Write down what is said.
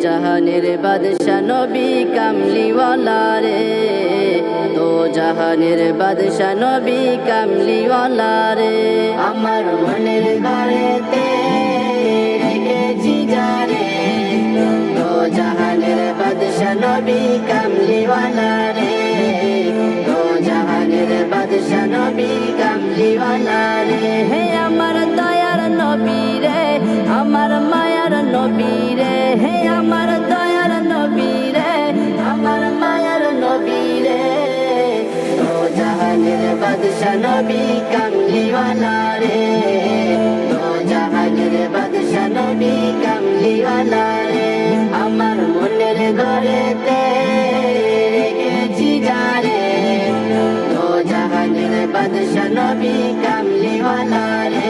জাহানের বাদশা নবী কামলিওয়ালা রে, দো জাহানের বাদশা নবী কামলিওয়ালা রে। আমার মনের ঘরেতে রেখেছি যারে, দো জাহানের বাদশা নবী কামলিওয়ালা রে, দো জাহানের বাদশা নবী কামলিওয়ালা রে। হে আমার দয়ার নবী রে, আমার মায়ার নবী রে, হে আমার দয়ার নবী রে, আমার মায়ার নবী রে, দো জাহানের বাদশা নবী কামলিওয়ালা রে, দো জাহানের বাদশা নবী কামলিওয়ালা রে। আমার মনের ঘরেতে রেখেছি যারে, দো জাহানের বাদশা নবী কামলিওয়ালা রে,